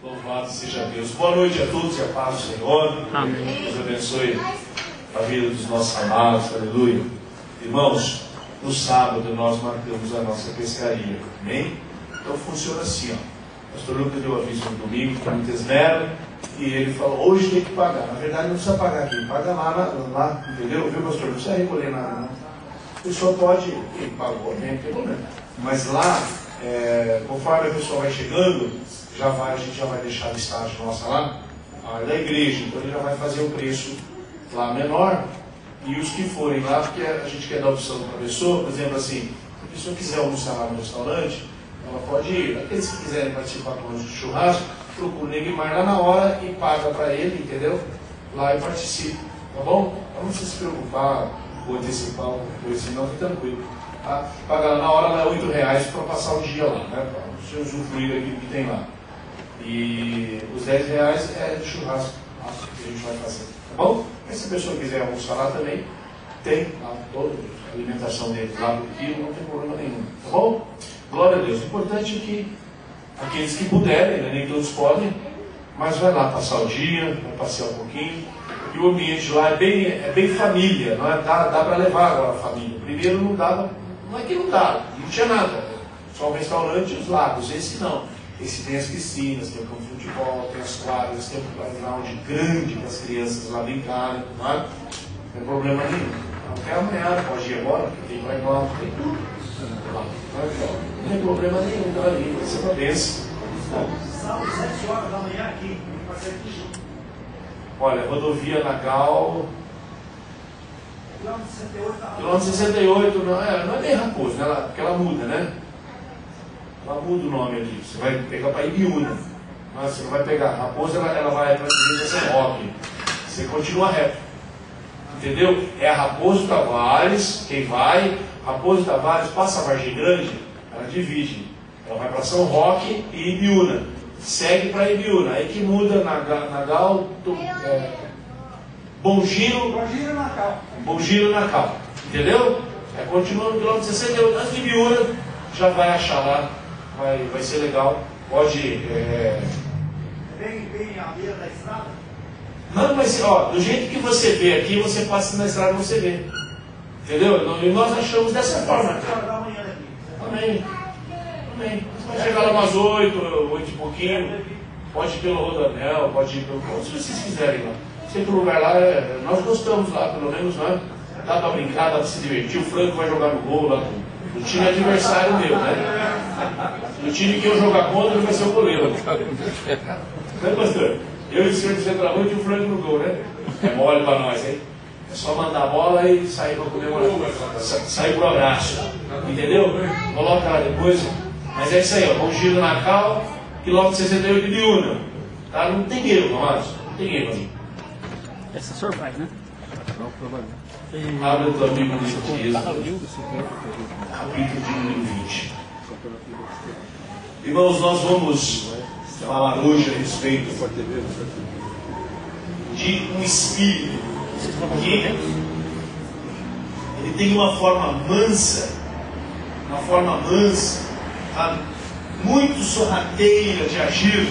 Louvado seja Deus. Boa noite a todos e a paz do Senhor. Amém. Deus abençoe a vida dos nossos amados. Aleluia. Irmãos, no sábado nós marcamos a nossa pescaria. Amém? Então funciona assim, ó. O pastor Lucas deu aviso no domingo, com muito esmero, e ele falou, hoje tem que pagar. Na verdade não precisa pagar aqui, paga lá, entendeu? Viu, pastor? Não precisa recolher nada, não. A pessoa pode, quem pagou, nem tem problema. Mas lá, conforme a pessoa vai chegando, a gente já vai deixar a listagem nossa lá, da igreja, então ele já vai fazer o preço lá menor, e os que forem lá, porque a gente quer dar opção para a pessoa, por exemplo assim, se a pessoa quiser almoçar lá no restaurante, ela pode ir. Aqueles que quiserem participar conosco do churrasco, procura o Neguimar lá na hora e paga para ele, entendeu? Lá e participa, tá bom? Então não precisa se preocupar ou antecipar alguma coisa, senão fica tranquilo. Tá? Paga lá na hora, lá é R$8 para passar o dia lá, né? Para você usufruir daquilo que tem lá. E os R$10 é de churrasco que a gente vai fazer, tá bom? Mas se a pessoa quiser almoçar lá também, tem lá toda a alimentação dele lá por quilo, não tem problema nenhum, tá bom? Glória a Deus. O importante é que aqueles que puderem, né, nem todos podem, mas vai lá passar o dia, vai passear um pouquinho. E o ambiente lá é bem família, não é? Dá para levar agora a família. Primeiro não dava, não é que não dava, não tinha nada. Só o restaurante e os lagos. Esse não. Esse tem as piscinas, tem o campo de futebol, tem as quadras, tem um playground grande para as crianças lá brincarem, não é? Não tem problema nenhum. Não quer amanhã, pode ir agora, porque tem playground, tem tudo. Não tem problema nenhum, tá ali, vai ser uma bênção. Sábado, 7 horas da manhã aqui, aqui junto. Olha, rodovia Nagal. Quilômetro 68 tá. Quilômetro 68, não é bem Raposo, né? Porque ela muda, né? Ela muda o nome ali. Você vai pegar para Ibiúna. Mas você não vai pegar. Raposo, ela vai para a São Roque. Você continua reto. Entendeu? É a Raposo Tavares, quem vai. Raposo Tavares passa a Vargem Grande, ela divide. Ela vai para São Roque e Ibiúna. Segue para Ibiúna. Aí que muda Nagal, Bom Giro Nacal. Entendeu? Aí continua no quilômetro 68. Antes de Ibiúna, já vai achar lá. Vai ser legal. Pode ir. Bem à beira da estrada? Não, mas ó, do jeito que você vê aqui, você passa na estrada e você vê. Entendeu? E nós achamos dessa forma. 7 horas da manhã daqui. Amém. Você vai chegar lá umas 8 e pouquinho. Pode ir pelo Rodanel, pode ir pelo. Se vocês quiserem lá. Sempre o lugar lá, nós gostamos lá, pelo menos, né? Dá pra brincar, dá pra se divertir. O Franco vai jogar no gol lá do time adversário meu, né? O time que eu jogar contra vai ser o goleiro. Né, pastor? Eu e o senhor de centroavante e o Franco no gol, né? É mole pra nós, hein? É só mandar a bola e sair para comemorar. Sair pro abraço. Entendeu? Coloca lá depois. Mas é isso aí, ó. Bom Giro Nacal, quilômetro 68 de Ibiúna. Tá? Não tem erro, amados. Não tem erro ali. Essa surpresa, né? Abre o teu amigo no livro de Êxodo, capítulo de número 20. Irmãos, nós vamos falar hoje a respeito de um espírito que ele tem uma forma mansa, muito sorrateira de agir,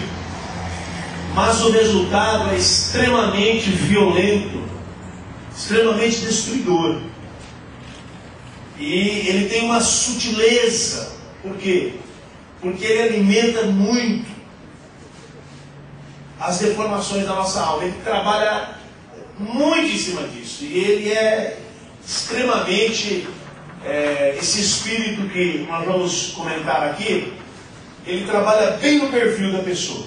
mas o resultado é extremamente violento, extremamente destruidor. E ele tem uma sutileza. Por quê? Porque ele alimenta muito as deformações da nossa alma. Ele trabalha muito em cima disso. E ele é extremamente, esse espírito que nós vamos comentar aqui, ele trabalha bem no perfil da pessoa.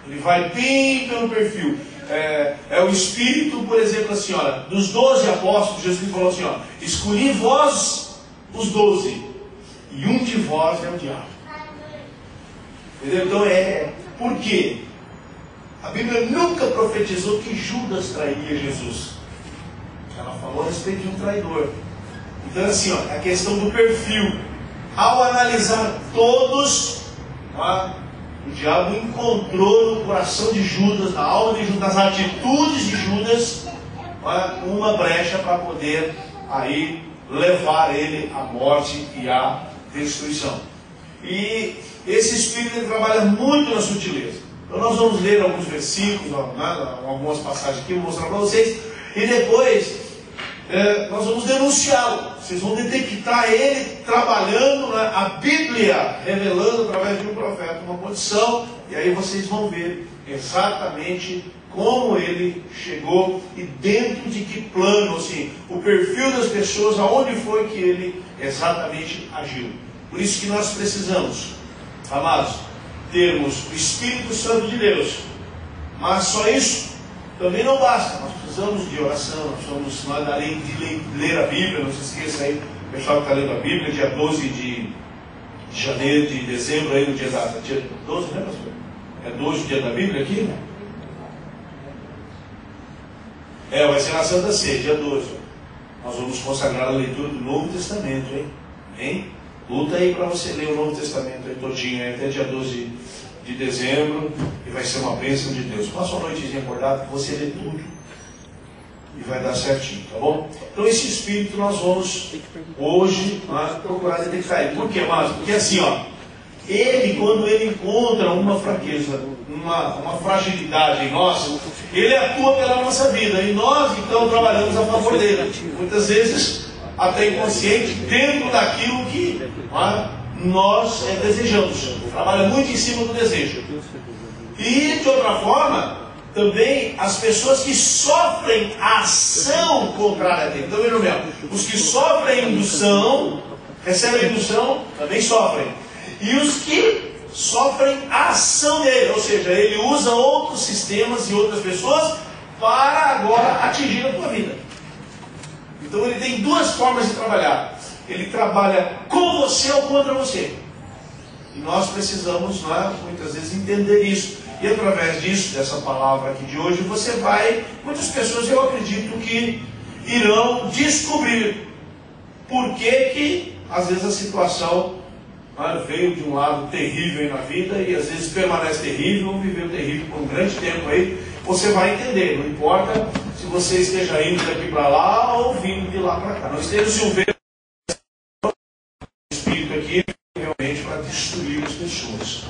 Ele vai bem pelo perfil. É o espírito, por exemplo, assim, olha, dos 12 apóstolos, Jesus falou assim, ó, escolhi vós os 12, e um de vós é o diabo. Entendeu? Então por quê? A Bíblia nunca profetizou que Judas trairia Jesus. Ela falou a respeito de um traidor. Então assim, ó, a questão do perfil. Ao analisar todos, o diabo encontrou no coração de Judas, na alma de Judas, nas atitudes de Judas, uma brecha para poder aí levar ele à morte e à destruição. E esse espírito ele trabalha muito na sutileza. Então nós vamos ler alguns versículos, algumas passagens aqui, vou mostrar para vocês, e depois nós vamos denunciá-lo. Vocês vão detectar ele trabalhando, né, a Bíblia revelando através de um profeta uma condição, e aí vocês vão ver exatamente como ele chegou e dentro de que plano, assim, o perfil das pessoas, aonde foi que ele exatamente agiu. Por isso que nós precisamos, amados, termos o Espírito Santo de Deus. Mas só isso também não basta. Nós precisamos de oração, nós precisamos, além de ler a Bíblia, não se esqueça aí, o pessoal que está lendo a Bíblia, dia 12 de janeiro, de dezembro, aí no dia 12, né, pastor? É 12 o dia da Bíblia aqui, né? Vai ser na Santa Ceia, dia 12. Nós vamos consagrar a leitura do Novo Testamento, hein? Luta aí para você ler o Novo Testamento aí todinho, aí, até dia 12 de dezembro, e vai ser uma bênção de Deus. Passa uma noitezinha acordada que você lê tudo e vai dar certinho, tá bom? Então esse Espírito nós vamos hoje procurar detectar ele. Por quê, amados? Porque assim, ele, quando ele encontra uma fraqueza, uma fragilidade em nós, ele atua pela nossa vida, e nós então trabalhamos a favor dele, muitas vezes até inconsciente, dentro daquilo que nós desejamos. Trabalha muito em cima do desejo. E de outra forma, também as pessoas que sofrem a ação contrária dele. Então vejam bem, os que sofrem a indução, recebem a indução, também sofrem. E os que sofrem a ação dele, ou seja, ele usa outros sistemas e outras pessoas para agora atingir a tua vida. Então ele tem duas formas de trabalhar. Ele trabalha com você ou contra você. E nós precisamos, muitas vezes, entender isso. E através disso, dessa palavra aqui de hoje, muitas pessoas, eu acredito que irão descobrir por que às vezes a situação veio de um lado terrível aí na vida e às vezes permanece terrível, ou viveu terrível por um grande tempo aí. Você vai entender, não importa se você esteja indo daqui para lá ou vindo de lá para cá. Nós temos um espírito aqui realmente para destruir as pessoas.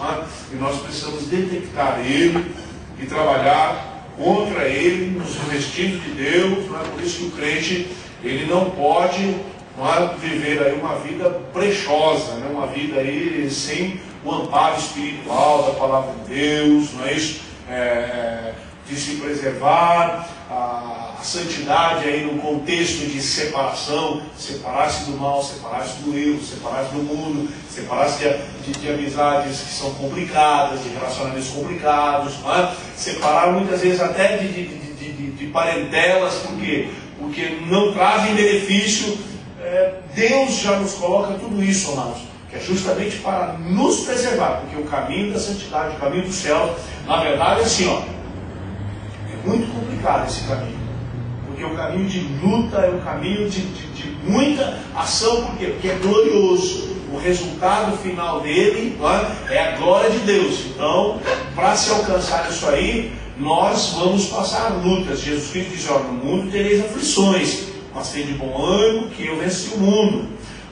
E nós precisamos detectar ele e trabalhar contra ele, nos revestindo de Deus. Por isso que o crente, ele não pode viver aí uma vida brechosa, uma vida aí sem o amparo espiritual da palavra de Deus, não é isso? De se preservar, a santidade aí no contexto de separação, separar-se do mal, separar-se do erro, separar-se do mundo, separar-se de amizades que são complicadas, de relacionamentos complicados, separar muitas vezes até de parentelas, porque não trazem benefício. Deus já nos coloca tudo isso, amados, que é justamente para nos preservar, porque o caminho da santidade, o caminho do céu, na verdade, assim, é muito complicado esse caminho, porque o caminho de luta é um caminho de muita ação, por quê? Porque é glorioso, o resultado final dele é a glória de Deus. Então, para se alcançar isso aí, nós vamos passar lutas. Jesus Cristo diz, no mundo tereis aflições, mas tem de bom ânimo que eu venci o mundo.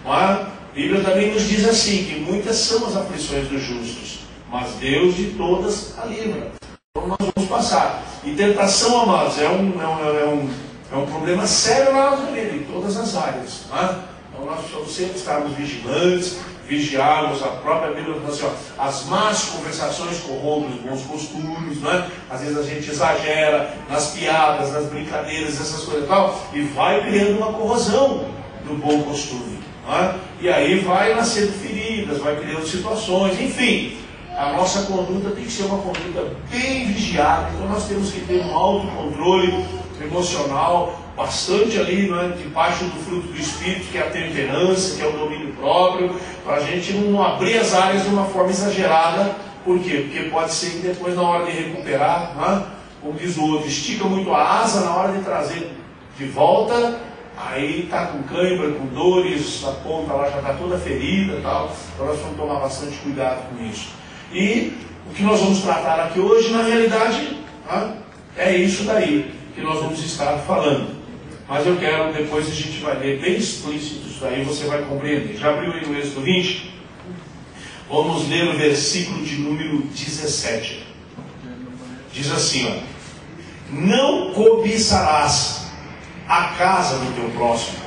A Bíblia também nos diz assim, que muitas são as aflições dos justos, mas Deus de todas a livra. Então nós vamos passar. E tentação, amados, é um problema sério na nossa vida, em todas as áreas. Então nós precisamos sempre estarmos vigilantes, vigiarmos. A própria Bíblia fala assim, as más conversações corrompem os bons costumes, Às vezes a gente exagera nas piadas, nas brincadeiras, essas coisas e tal, e vai criando uma corrosão do bom costume, E aí vai nascendo feridas, vai criando situações, enfim. A nossa conduta tem que ser uma conduta bem vigiada. Então nós temos que ter um autocontrole emocional bastante ali, debaixo do fruto do Espírito, que é a temperança, que é o domínio próprio, para a gente não abrir as áreas de uma forma exagerada. Por quê? Porque pode ser que depois, na hora de recuperar, como diz o outro, estica muito a asa, na hora de trazer de volta, aí está com cãibra, com dores, a ponta lá já está toda ferida e tal. Então nós vamos tomar bastante cuidado com isso. E o que nós vamos tratar aqui hoje, na realidade, é isso daí que nós vamos estar falando. Mas eu quero, depois a gente vai ler bem explícito isso daí, você vai compreender. Já abriu aí no Êxodo 20? Vamos ler o versículo de número 17. Diz assim, ó: não cobiçarás a casa do teu próximo,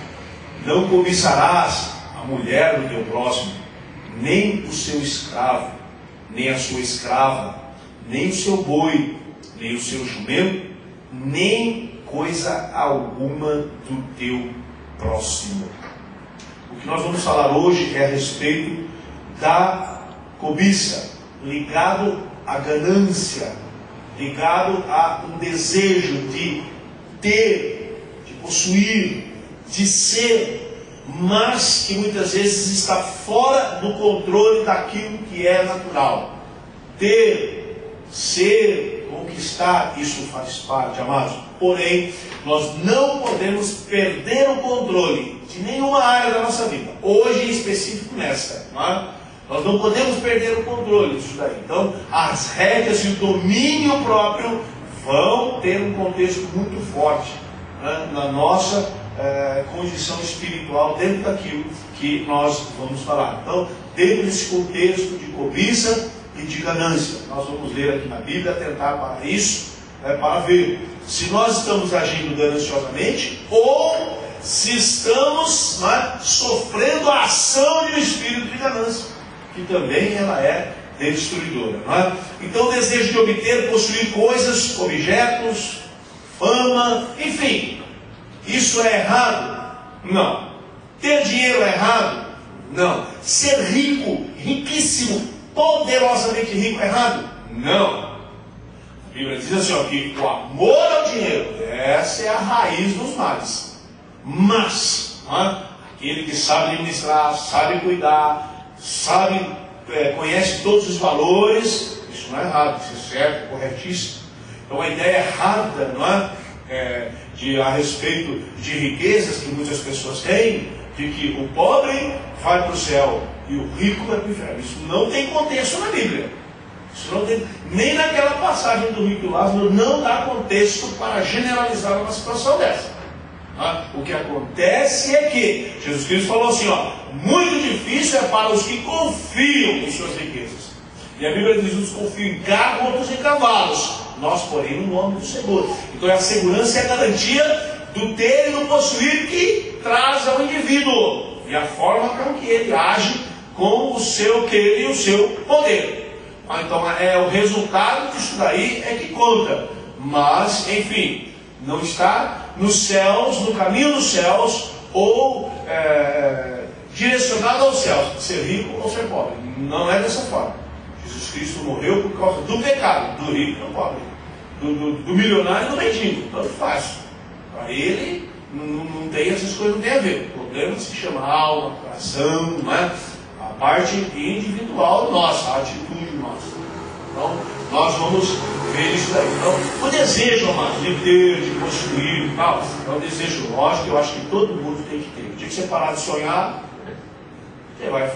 não cobiçarás a mulher do teu próximo, nem o seu escravo, nem a sua escrava, nem o seu boi, nem o seu jumento, nem coisa alguma do teu próximo. O que nós vamos falar hoje é a respeito da cobiça, ligado à ganância, ligado a um desejo de ter, de possuir, de ser, mas que muitas vezes está fora do controle daquilo que é natural. Ter, ser, conquistar, isso faz parte, amados. Porém, nós não podemos perder o controle de nenhuma área da nossa vida. Hoje, em específico nessa, não é? Nós não podemos perder o controle disso daí. Então, as rédeas e o domínio próprio vão ter um contexto muito forte, né, na nossa condição espiritual, dentro daquilo que nós vamos falar. Então, dentro desse contexto de cobiça e de ganância, nós vamos ler aqui na Bíblia, tentar para isso, para ver se nós estamos agindo gananciosamente ou se estamos, né, sofrendo a ação de um espírito de ganância, que também ela é destruidora, não é? Então, o desejo de obter, possuir coisas, objetos, fama, enfim, isso é errado? Não. Ter dinheiro é errado? Não. Ser rico, riquíssimo, poderosamente rico é errado? Não. A Bíblia diz assim, ó, que o amor ao dinheiro, essa é a raiz dos males. Mas, não é? Aquele que sabe administrar, sabe cuidar, sabe, conhece todos os valores, isso não é errado, isso é certo, corretíssimo. Então a ideia errada, não é? A respeito de riquezas que muitas pessoas têm, de que o pobre vai para o céu e o rico vai para o inferno. Isso não tem contexto na Bíblia. Isso não tem, nem naquela passagem do rico e Lázaro não dá contexto para generalizar uma situação dessa. O que acontece é que Jesus Cristo falou assim, ó: muito difícil é para os que confiam em suas riquezas. E a Bíblia diz: uns confiam em carros, outros em cavalos. Nós, porém, no nome do Senhor. Então é a segurança e a garantia do ter e do possuir que traz ao indivíduo. E a forma com que ele age com o seu querer e o seu poder. Então é o resultado disso daí é que conta. Mas, enfim, não está nos céus, no caminho dos céus, ou direcionado aos céus, ser rico ou ser pobre. Não é dessa forma. Jesus Cristo morreu por causa do pecado, do rico e do pobre, do milionário e do mendigo, tanto faz. Para ele, não tem essas coisas, não tem a ver. O problema se chama alma, coração, não é? A parte individual nossa, a atitude nossa. Então, nós vamos ver isso daí. Então, o desejo, amado, de ter, de possuir e tal, é um desejo lógico, eu acho que todo mundo tem que ter. O dia que você parar de sonhar, você vai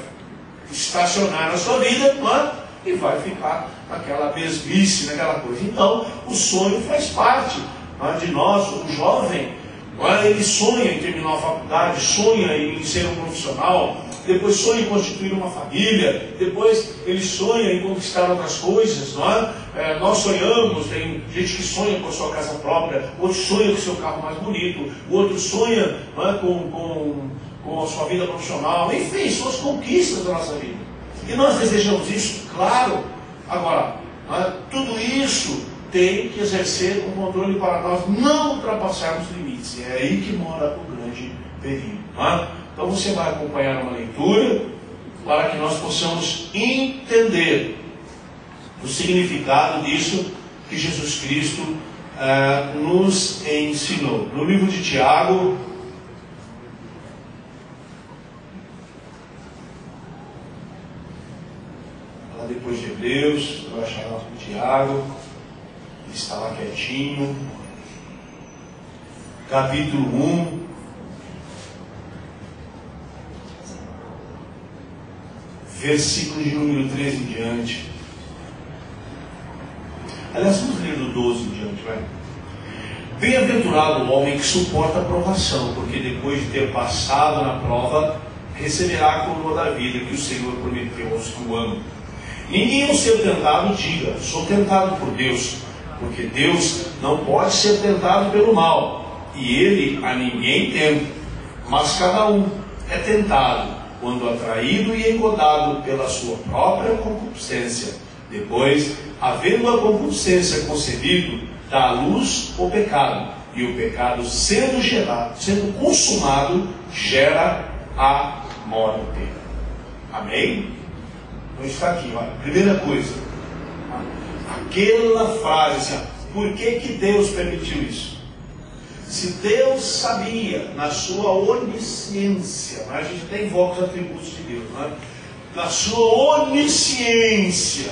estacionar na sua vida, não é? E vai ficar naquela mesmice, naquela coisa. Então, o sonho faz parte, não é, de nós. O jovem, não é, ele sonha em terminar a faculdade, sonha em ser um profissional, depois sonha em constituir uma família, depois ele sonha em conquistar outras coisas, não é? Nós sonhamos, tem gente que sonha com a sua casa própria, outro sonha com o seu carro mais bonito, o outro sonha, não é, com a sua vida profissional, enfim, são as conquistas da nossa vida. E nós desejamos isso, claro. Agora, tudo isso tem que exercer um controle para nós não ultrapassarmos limites. É aí que mora o grande perigo. Então você vai acompanhar uma leitura para que nós possamos entender o significado disso que Jesus Cristo nos ensinou. No livro de Tiago, depois de Hebreus, vai achar lá o Tiago, ele está lá quietinho, capítulo 1, versículo de número 13 em diante. Aliás, vamos ler do 12 em diante, vai. Bem-aventurado o homem que suporta a provação, porque depois de ter passado na prova, receberá a coroa da vida que o Senhor prometeu aos que o amam. Ninguém ao ser tentado diga: sou tentado por Deus. Porque Deus não pode ser tentado pelo mal, e Ele a ninguém tenta, mas cada um é tentado quando atraído e engodado pela sua própria concupiscência. Depois, havendo a concupiscência concebido, dá à luz o pecado, e o pecado sendo consumado, gera a morte. Amém? Então está aqui, olha. Primeira coisa, aquela frase assim, por que Deus permitiu isso? Se Deus sabia, na sua onisciência, a gente até invoca os atributos de Deus, na sua onisciência,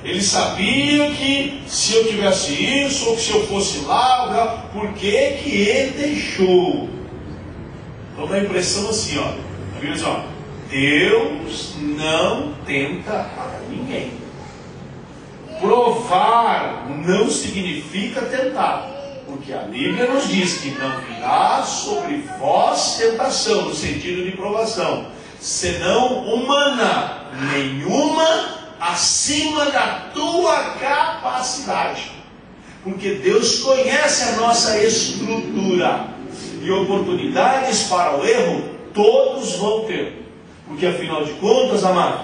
Ele sabia que se eu tivesse isso, ou que se eu fosse lá, por que Ele deixou? Então dá a impressão assim, a Bíblia diz, Deus não tenta a ninguém. Provar não significa tentar, porque a Bíblia nos diz que não virá sobre vós tentação, no sentido de provação, senão humana, nenhuma acima da tua capacidade. Porque Deus conhece a nossa estrutura, e oportunidades para o erro todos vão ter. Porque afinal de contas, amado,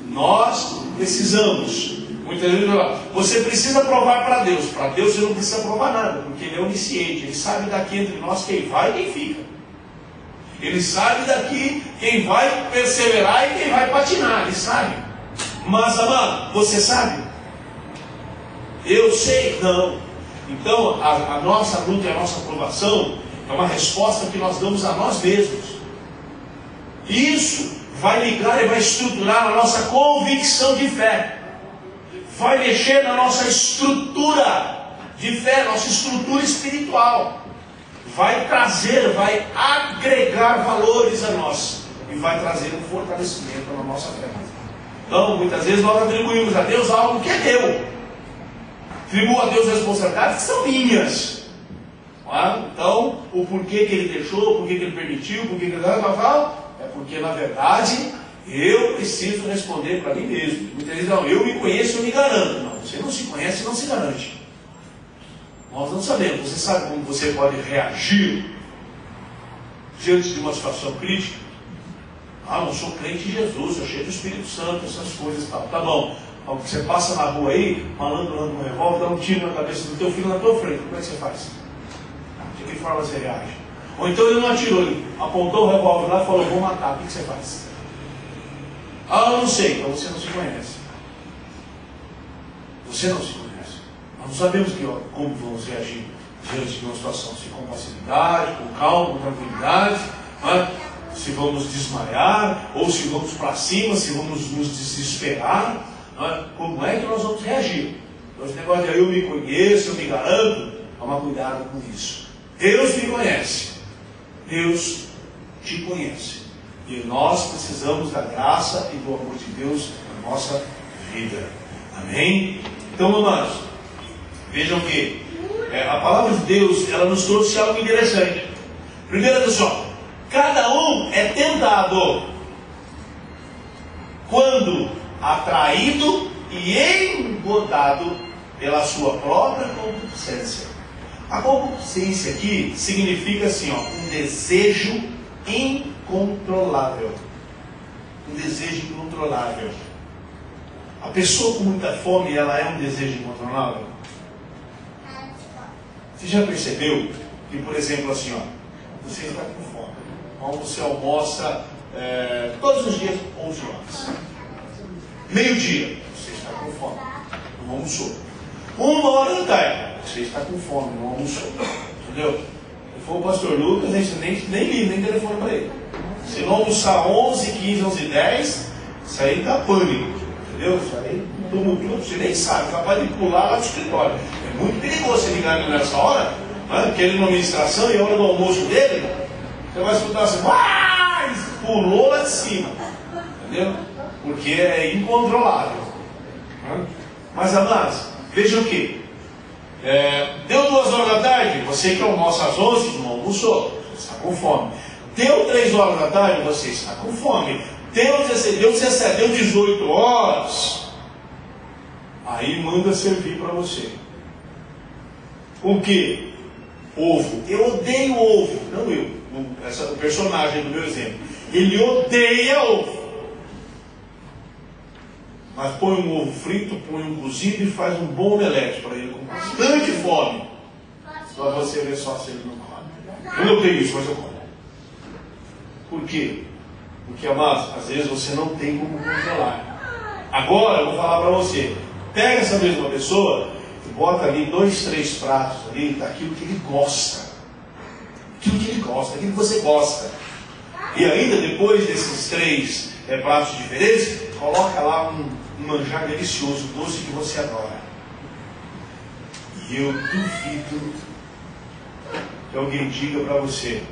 nós precisamos. Muitas vezes você precisa provar para Deus. Para Deus você não precisa provar nada, porque Ele é onisciente. Ele sabe daqui entre nós quem vai e quem fica. Ele sabe daqui quem vai perseverar e quem vai patinar. Ele sabe. Mas, amado, você sabe? Eu sei? Não. Então, a nossa luta e a nossa provação é uma resposta que nós damos a nós mesmos. Isso vai ligar e vai estruturar a nossa convicção de fé. Vai mexer na nossa estrutura de fé, nossa estrutura espiritual. Vai trazer, vai agregar valores a nós. E vai trazer um fortalecimento na nossa fé. Então, muitas vezes nós atribuímos a Deus algo que é meu. Atribuo a Deus responsabilidades que são minhas. Então, o porquê que Ele deixou, o porquê que Ele permitiu, o porquê que Ele é porque, na verdade, eu preciso responder para mim mesmo. Muitas vezes, não, eu me conheço, eu me garanto. Não, você não se conhece, não se garante. Nós não sabemos. Você sabe como você pode reagir diante de uma situação crítica? Não sou crente em Jesus, eu cheio do Espírito Santo, essas coisas e tal. Tá bom. Você passa na rua aí, malandro anda com um revólver, dá um tiro na cabeça do teu filho na tua frente. Como é que você faz? De que forma você reage? Ou então ele não atirou, ele apontou o revólver lá e falou, vou matar. O que você faz? Eu não sei. Então você não se conhece. Você não se conhece. Nós não sabemos como vamos reagir diante de uma situação. Se com facilidade, com calma, com tranquilidade, se vamos desmaiar, ou se vamos para cima, se vamos nos desesperar. Como é que nós vamos reagir? Então, esse negócio de eu me conheço, eu me garanto, toma cuidado com isso. Deus me conhece. Deus te conhece. E nós precisamos da graça e do amor de Deus na nossa vida. Amém? Então, amados, vejam que a palavra de Deus, ela nos trouxe algo interessante. Primeiro, pessoal, cada um é tentado quando atraído e engodado pela sua própria concupiscência. A concupiscência aqui significa assim, um desejo incontrolável. Um desejo incontrolável. A pessoa com muita fome, ela é um desejo incontrolável? Você já percebeu que, por exemplo, assim, você está com fome. Então você almoça todos os dias 11 horas. Meio-dia, você está com fome. Não almoçou. 1h da tarde, você está com fome, não almoçou. Entendeu? Se for o pastor Lucas, a gente nem liga, nem telefone para ele. Se não almoçar 11, 15, 11, 10, isso aí dá pânico. Entendeu? Isso aí tumultua, você nem sabe, capaz de pular lá do escritório. É muito perigoso você ligar ele nessa hora, querendo uma administração, e a hora do almoço dele, você vai escutar assim, pulou lá de cima. Entendeu? Porque é incontrolável. Mas, amados, vejam que deu 2h da tarde, você que almoça às 11, não almoçou, você está com fome. Deu 3h da tarde, você está com fome. Deu 17, deu 18 horas, aí manda servir para você. O que? Ovo. Eu odeio ovo. Não eu. O personagem do meu exemplo. Ele odeia ovo. Mas põe um ovo frito, põe um cozido e faz um bom omelete para ele com bastante fome. Para você ver só se ele não come. Eu não tenho isso, mas eu como. Por quê? Porque, amados, às vezes você não tem como controlar. Agora eu vou falar para você. Pega essa mesma pessoa e bota ali 2, 3 pratos ali daquilo que ele gosta. Aquilo que ele gosta, aquilo que você gosta. E ainda depois desses 3 pratos diferentes, coloca lá um manjar delicioso, doce que você adora. E eu duvido que alguém diga para você: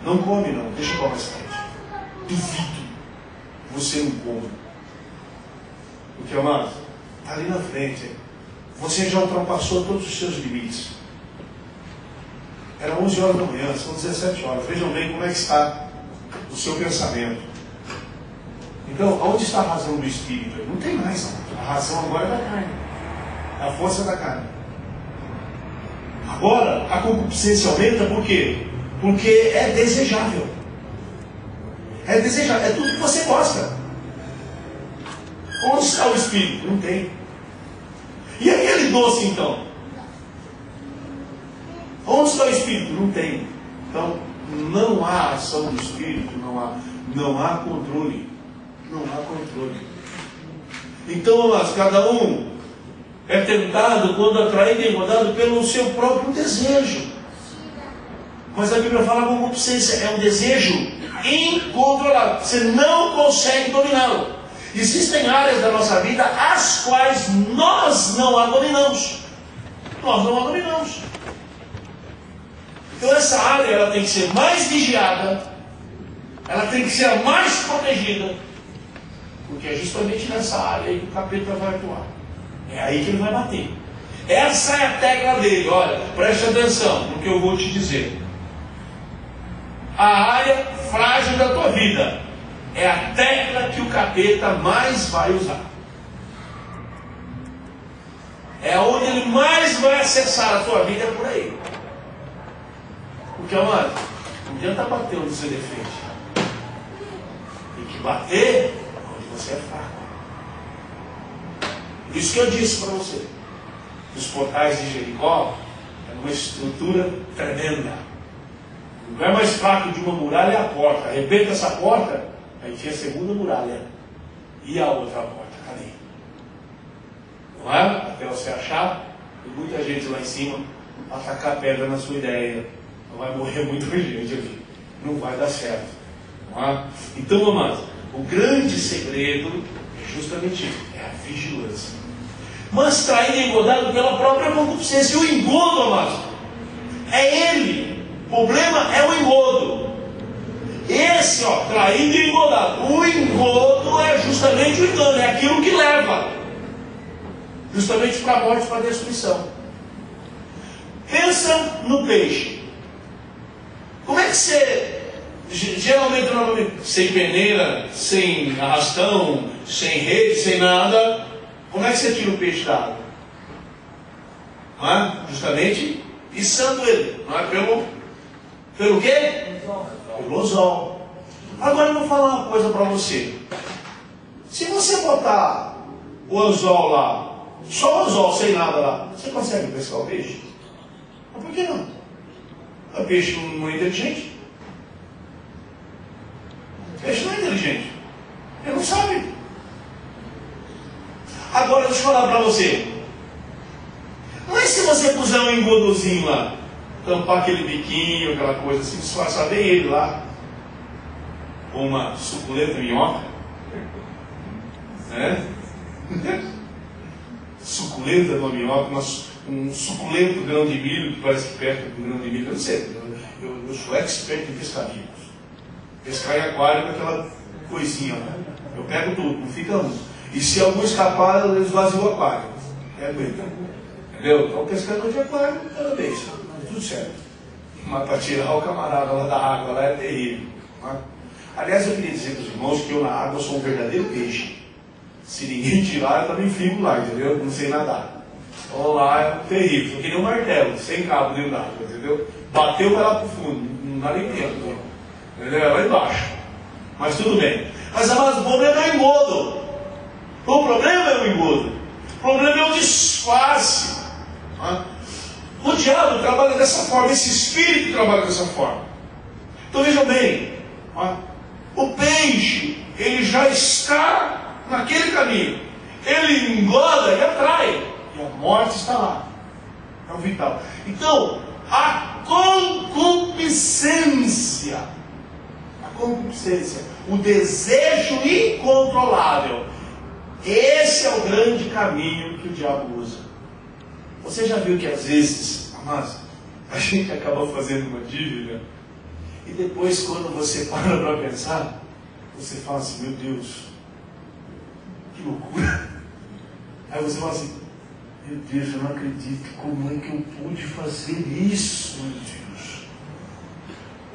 não come não, deixa eu mais tarde. Duvido que você não come. Porque, amado, está ali na frente. Você já ultrapassou todos os seus limites. Era 11 horas da manhã, são 17 horas. Vejam bem como é que está o seu pensamento. Então, onde está a razão do Espírito? Não tem mais, não. A razão agora é da carne. É a força da carne. Agora, a concupiscência aumenta por quê? Porque é desejável. É desejável. É tudo que você gosta. Onde está o Espírito? Não tem. E aquele doce, então? Onde está o Espírito? Não tem. Então, não há ação do Espírito, não há controle. Não há controle. Então, mas cada um é tentado quando atraído e engodado pelo seu próprio desejo. Mas a Bíblia fala concupiscência, é um desejo incontrolável. Você não consegue dominá-lo. Existem áreas da nossa vida as quais nós não a dominamos. Nós não a dominamos. Então essa área ela tem que ser mais vigiada, ela tem que ser a mais protegida, porque é justamente nessa área aí que o capeta vai atuar. É aí que ele vai bater. Essa é a tecla dele. Olha, preste atenção no que eu vou te dizer. A área frágil da tua vida é a tecla que o capeta mais vai usar. É onde ele mais vai acessar a tua vida, é por aí. Porque, amado, não adianta bater onde você defende. Tem que bater onde você é fraco. Isso que eu disse para você. Os portais de Jericó é uma estrutura tremenda. O lugar mais fraco de uma muralha é a porta. Arrebenta essa porta, aí tinha a segunda muralha. E a outra porta, cadê? Não é? Até você achar, tem muita gente lá em cima para atacar pedra na sua ideia. Não vai morrer muita gente aqui. Não vai dar certo. Não é? Então, amados, o grande segredo é justamente isso. É a vigilância. Mas traído e engodado pela própria concupiscência. E o engodo, amados, é ele. O problema é o engodo. Esse, ó, traído e engodado. O engodo é justamente o engano. É aquilo que leva justamente para a morte, para a destruição. Pensa no peixe. Como é que você, geralmente, sem peneira, sem arrastão, sem rede, sem nada, como é que você tira o peixe da água? Não é? Justamente içando ele. Não é? Pelo quê? Pelo anzol. Agora eu vou falar uma coisa para você. Se você botar o anzol lá, só o anzol, sem nada lá, você consegue pescar o peixe? Mas por que não? O peixe não é inteligente. O peixe não é inteligente. Ele não sabe. Agora deixa eu falar para você. Mas se você puser um engodozinho lá, tampar aquele biquinho, aquela coisa assim, disfarçar bem ele lá, com uma suculenta minhoca, né? Suculenta de uma minhoca, um suculento grão de milho, que parece que perto do grão de milho, eu não sei, eu sou expert em pescaria. Pescar em aquário com aquela coisinha, né? Eu pego tudo, não fica um. E se algum escapar, eu esvazio o aquário. Entendeu? Então, pescador de aquário, ela deixa. Tudo certo. Mas para tirar o camarada lá da água, lá é terrível. Né? Aliás, eu queria dizer para os irmãos que eu na água sou um verdadeiro peixe. Se ninguém tirar, eu também fico lá, entendeu? Não sei nadar. Olá, é terrível, só que nem um martelo, sem cabo dentro d'água, entendeu? Bateu, vai lá pro fundo, não dá nem tempo, entendeu? É lá embaixo. Mas tudo bem. Mas, amados, o problema é o engodo. O problema é o engodo. O problema é o disfarce. O diabo trabalha dessa forma, esse espírito trabalha dessa forma. Então vejam bem, o peixe, ele já está naquele caminho. Ele engoda e atrai. E a morte está lá. É o vital. Então, a concupiscência, o desejo incontrolável, esse é o grande caminho que o diabo usa. Você já viu que às vezes, amados, a gente acaba fazendo uma dívida e depois, quando você para pensar, você fala assim: meu Deus, que loucura. Aí você fala assim: meu Deus, eu não acredito, como é que eu pude fazer isso, meu Deus?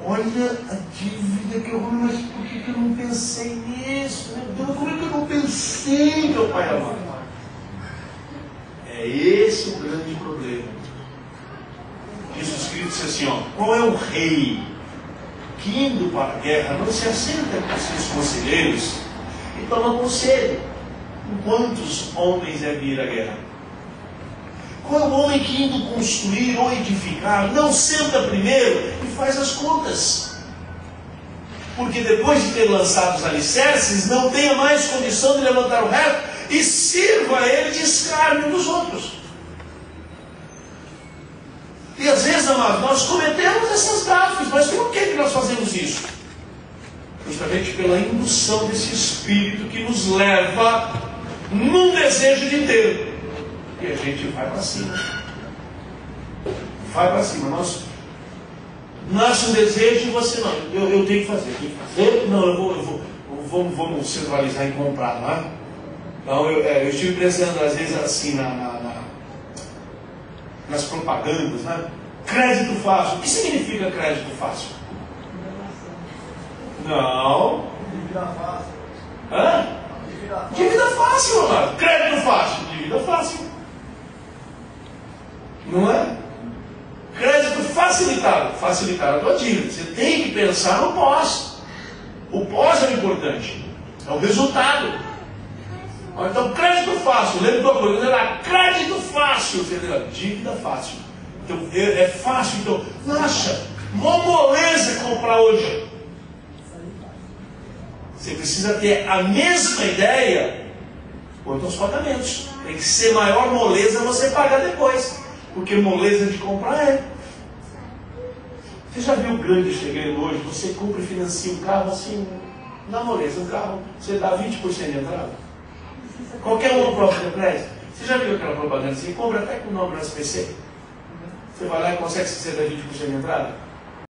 Olha a dívida que eu vou, mas por que eu não pensei nisso? Meu Deus, como é que eu não pensei, meu Pai amado? É esse o grande problema. Jesus Cristo disse assim, qual é o rei que indo para a guerra não se assenta com seus conselheiros e toma conselho com quantos homens é vir à guerra? Qual é o homem que indo construir ou edificar não senta primeiro e faz as contas? Porque depois de ter lançado os alicerces, não tenha mais condição de levantar o resto e sirva a ele de escárnio dos outros. E às vezes, amados, nós cometemos essas gafes, mas por que nós fazemos isso? Justamente pela indução desse espírito que nos leva num desejo de ter. E a gente vai para cima. Vai para cima. Nasce um desejo e você não. Eu tenho que fazer. Não, eu vou. Vamos centralizar em comprar, não é? Então, eu estive pensando às vezes assim nas propagandas, né? Crédito fácil. O que significa crédito fácil? Não. Dívida fácil. Hã? Dívida fácil, amado. Crédito fácil. Dívida fácil. Não é? Crédito facilitado. Facilitar a tua dívida. Você tem que pensar no pós. O pós é o importante. É o resultado. Então, crédito fácil. Lembra de uma coisa? Era crédito fácil. Dívida fácil. Então, é fácil. Então, nossa, uma moleza comprar hoje. Você precisa ter a mesma ideia quanto aos pagamentos. Tem que ser maior moleza você pagar depois. Porque moleza de comprar é. Você já viu o grande segredo hoje? Você compra e financia um carro assim, na moleza, um carro, você dá 20% de entrada. Qualquer um no próprio crédito. Você já viu aquela propaganda assim? Compra até com o nome do SPC. Você vai lá e consegue se você dá 20% de entrada?